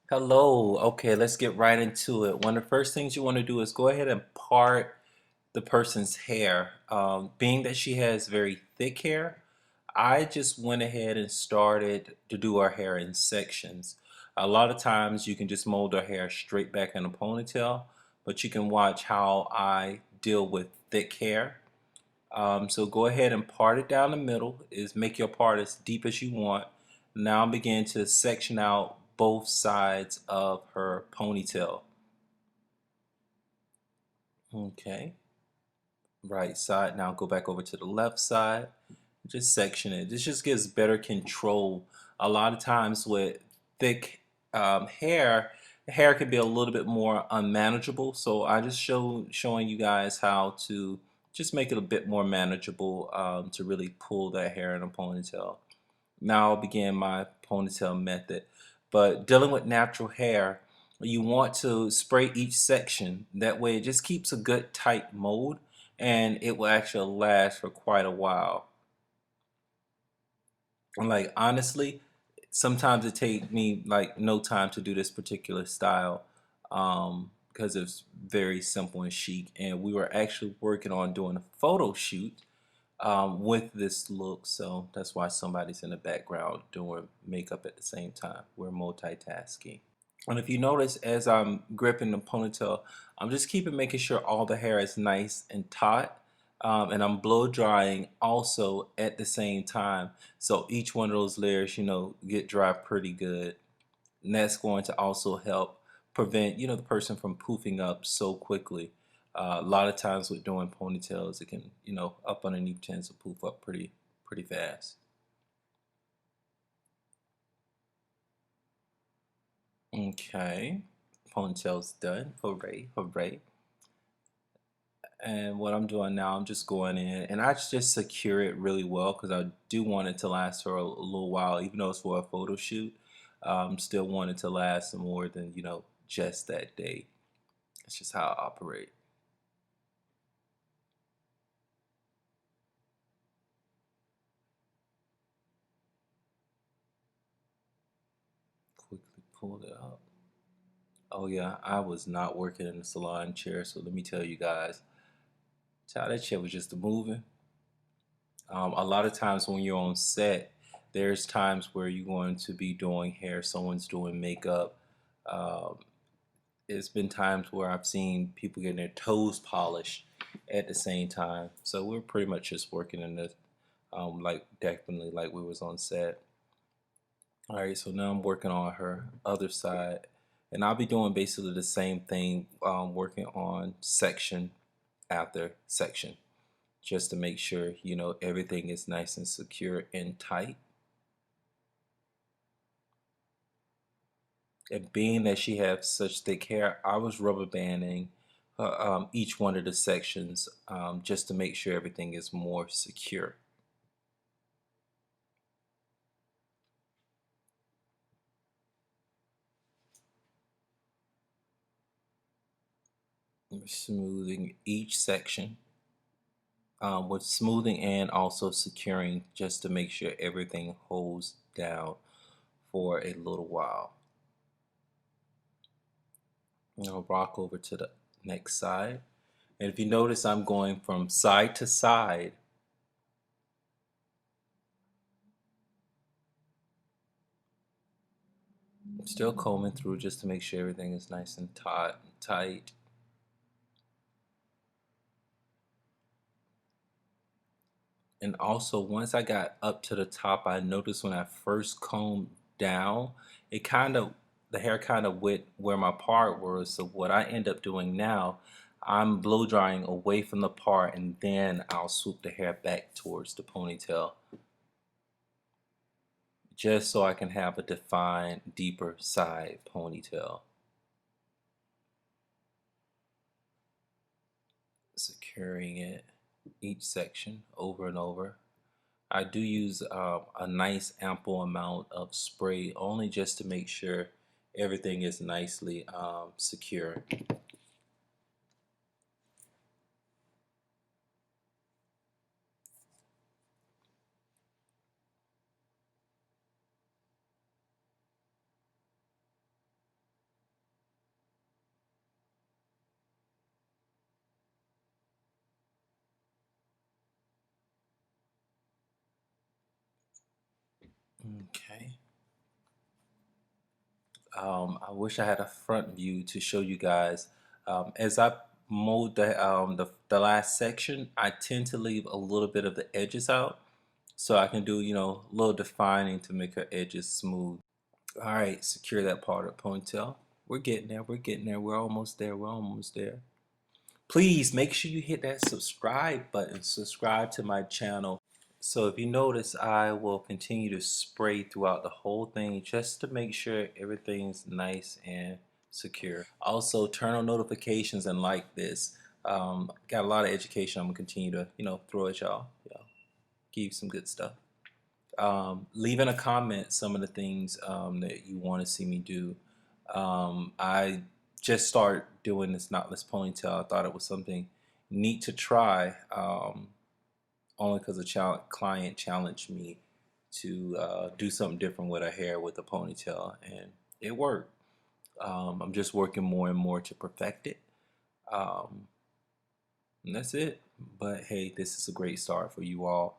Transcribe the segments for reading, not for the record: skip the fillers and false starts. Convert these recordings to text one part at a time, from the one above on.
Hello. Okay, let's get right into it. One of the first things you want to do is go ahead and part the person's hair. Being that she has very thick hair, I just went ahead and started to do her hair in sections. A lot of times you can just mold her hair straight back in a ponytail, but you can watch how I deal with thick hair. So go ahead and part it down the middle. Is make your part as deep as you want. Now begin to section out both sides of her ponytail. Okay, right side. Now go back over to the left side. Just section it. This just gives better control. A lot of times with thick hair, hair can be a little bit more unmanageable. So I just showing you guys how to just make it a bit more manageable to really pull that hair in a ponytail. Now I'll begin my ponytail method. But dealing with natural hair, you want to spray each section. That way it just keeps a good tight mold and it will actually last for quite a while. Like honestly, sometimes it take me like no time to do this particular style because it's very simple and chic. And we were actually working on doing a photo shoot with this look, so that's why somebody's in the background doing makeup at the same time. We're multitasking. And if you notice, as I'm gripping the ponytail, I'm just keeping making sure all the hair is nice and taut. And I'm blow drying also at the same time. So each one of those layers, get dry pretty good. And that's going to also help prevent, the person from poofing up so quickly. A lot of times with doing ponytails, it can, up underneath tends to poof up pretty fast. Okay, ponytail's done. Hooray, hooray. And what I'm doing now, I'm just going in and I just secure it really well because I do want it to last for a little while, even though it's for a photo shoot. Still want it to last more than, just that day. That's just how I operate. Quickly pull it up. Oh yeah, I was not working in the salon chair, so let me tell you guys, child, that chair was just moving. A lot of times when you're on set, there's times where you're going to be doing hair, someone's doing makeup. Um, it's been times where I've seen people getting their toes polished at the same time. So we're pretty much just working in this, like definitely like we was on set. All right, so now I'm working on her other side, and I'll be doing basically the same thing, working on section after section, just to make sure everything is nice and secure and tight. And being that she has such thick hair, I was rubber banding each one of the sections just to make sure everything is more secure. Smoothing each section with smoothing and also securing just to make sure everything holds down for a little while. I'll rock over to the next side. And if you notice, I'm going from side to side. I'm still combing through just to make sure everything is nice and tight. And also, once I got up to the top, I noticed when I first combed down, it kind of, the hair kind of went where my part was. So what I end up doing now, I'm blow drying away from the part and then I'll swoop the hair back towards the ponytail just so I can have a defined, deeper side ponytail. Securing it each section over and over. I do use a nice ample amount of spray only just to make sure everything is nicely secure. Okay. I wish I had a front view to show you guys. As I mold the last section, I tend to leave a little bit of the edges out so I can do, a little defining to make her edges smooth. All right, secure that part of the ponytail. We're getting there. We're getting there. We're almost there. We're almost there. Please make sure you hit that subscribe button. Subscribe to my channel. So if you notice, I will continue to spray throughout the whole thing just to make sure everything's nice and secure. Also, turn on notifications and like this. Got a lot of education I'm gonna continue to, throw at y'all. Give you some good stuff. Leave in a comment some of the things that you want to see me do. I just started doing this knotless ponytail. I thought it was something neat to try, only because a client challenged me to do something different with her hair with a ponytail, and it worked. I'm just working more and more to perfect it. Um, and that's it. But hey, this is a great start for you all.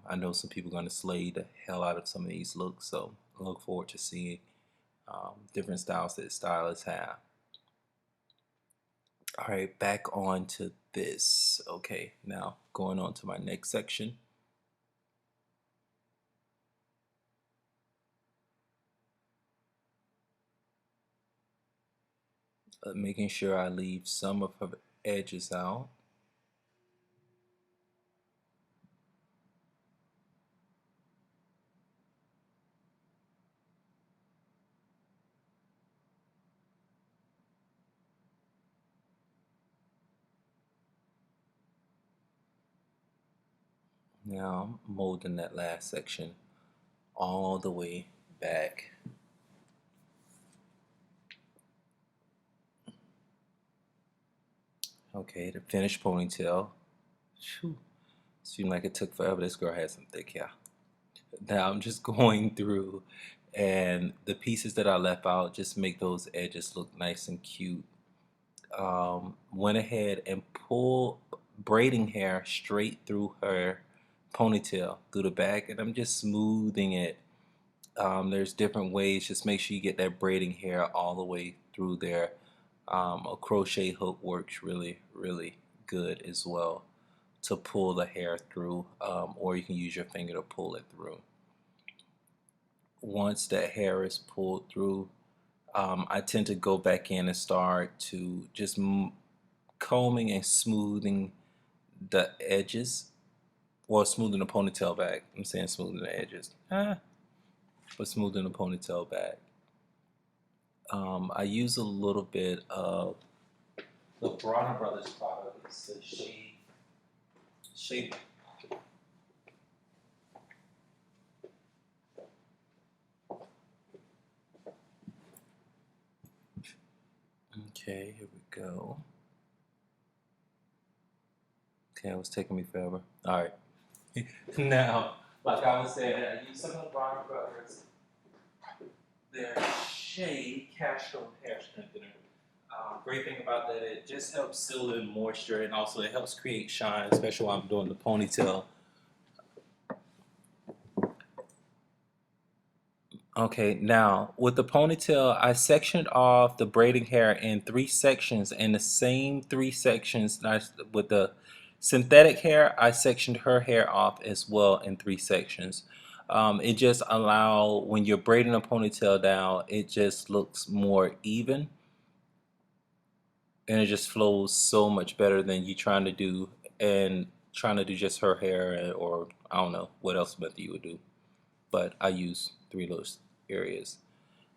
I know some people are going to slay the hell out of some of these looks, so I look forward to seeing different styles that stylists have. All right, back on to this. Okay, now going on to my next section. Making sure I leave some of her edges out. Now I'm molding that last section all the way back. Okay, the finished ponytail. Whew. Seemed like it took forever. This girl had some thick hair. Now I'm just going through, and the pieces that I left out, just make those edges look nice and cute. Went ahead and pulled braiding hair straight through her ponytail through the back, and I'm just smoothing it. There's different ways. Just make sure you get that braiding hair all the way through there. A crochet hook works really, really good as well to pull the hair through, or you can use your finger to pull it through. Once that hair is pulled through, I tend to go back in and start to just combing and smoothing the edges, or smoothing the ponytail back. I'm saying smoothing the edges, but smoothing the ponytail back. I use a little bit of the Bronner Brothers product. It's a shade. Okay, here we go. Okay, it was taking me forever. All right. Now, like I was saying, I use some of the Bronner Brothers. Their shade Castro hair strengthener. Great thing about that, it just helps seal in moisture, and also it helps create shine, especially while I'm doing the ponytail. Okay, now with the ponytail, I sectioned off the braiding hair in 3 sections, and the same 3 sections with the synthetic hair, I sectioned her hair off as well in 3 sections. It just allow, when you're braiding a ponytail down, it just looks more even, and it just flows so much better than you trying to do just her hair, or I don't know what else method you would do, but I use 3 of those areas.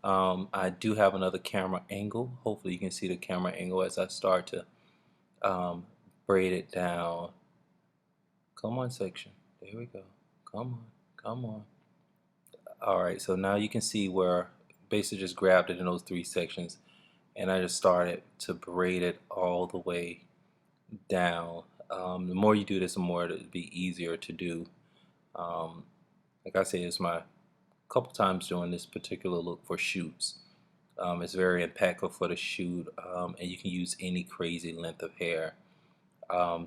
I do have another camera angle. Hopefully you can see the camera angle as I start to braid it down. Come on, section. There we go. Come on. Come on. Alright, so now you can see where basically just grabbed it in those 3 sections, and I just started to braid it all the way down. The more you do this, the more it'll be easier to do. Like I say, it's my couple times doing this particular look for shoots. It's very impactful for the shoot, and you can use any crazy length of hair.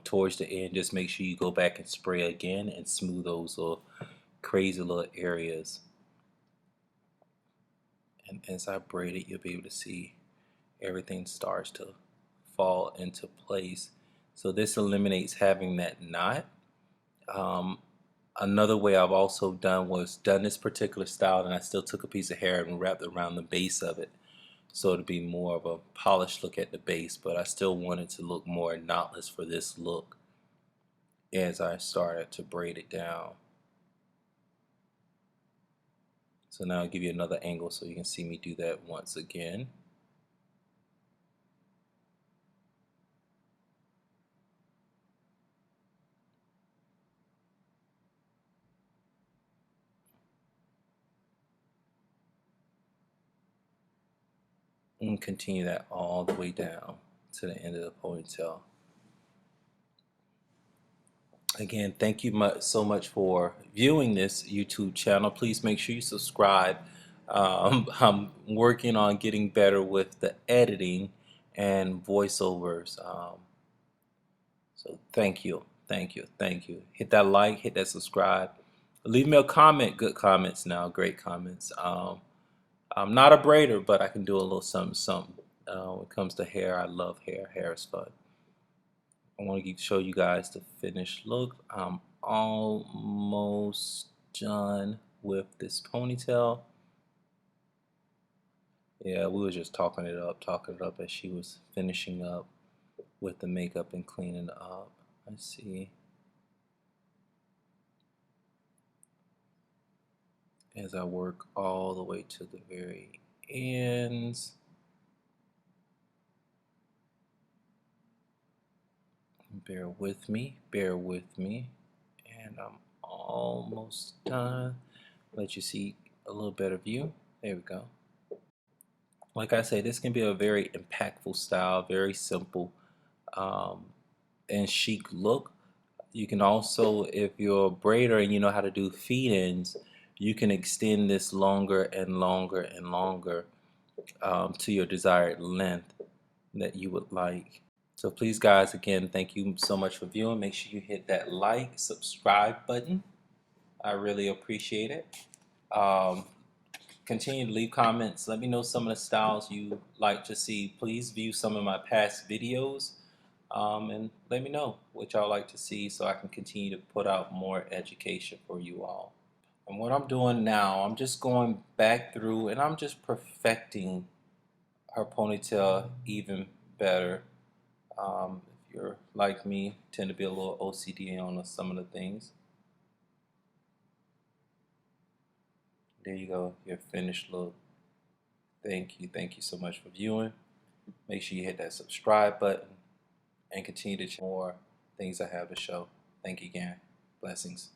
Towards the end, just make sure you go back and spray again and smooth those little crazy little areas. And as I braid it, you'll be able to see everything starts to fall into place. So this eliminates having that knot. Um, Another way I've also done this particular style, and I still took a piece of hair and wrapped it around the base of it, so it'd be more of a polished look at the base, but I still wanted to look more knotless for this look as I started to braid it down. So now I'll give you another angle so you can see me do that once again. And continue that all the way down to the end of the ponytail. Again, thank you so much for viewing this YouTube channel. Please make sure you subscribe. I'm working on getting better with the editing and voiceovers. So thank you, thank you, thank you. Hit that like, hit that subscribe. Leave me a comment, good comments now, great comments. I'm not a braider, but I can do a little something, something. When it comes to hair, I love hair. Hair is fun. I want to show you guys the finished look. I'm almost done with this ponytail. Yeah, we were just talking it up as she was finishing up with the makeup and cleaning up. Let's see. As I work all the way to the very ends. Bear with me, and I'm almost done. Let you see a little better view. There we go. Like I say, this can be a very impactful style, very simple and chic look. You can also, if you're a braider and you know how to do feed-ins, you can extend this longer and longer and longer to your desired length that you would like. So please guys, again, thank you so much for viewing. Make sure you hit that like, subscribe button. I really appreciate it. Um, Continue to leave comments. Let me know some of the styles you like to see. Please view some of my past videos and let me know what y'all like to see so I can continue to put out more education for you all. And what I'm doing now, I'm just going back through and I'm just perfecting her ponytail even better. If you're like me, tend to be a little OCD on some of the things. There you go, your finished look. Thank you so much for viewing. Make sure you hit that subscribe button and continue to check more things I have to show. Thank you again. Blessings.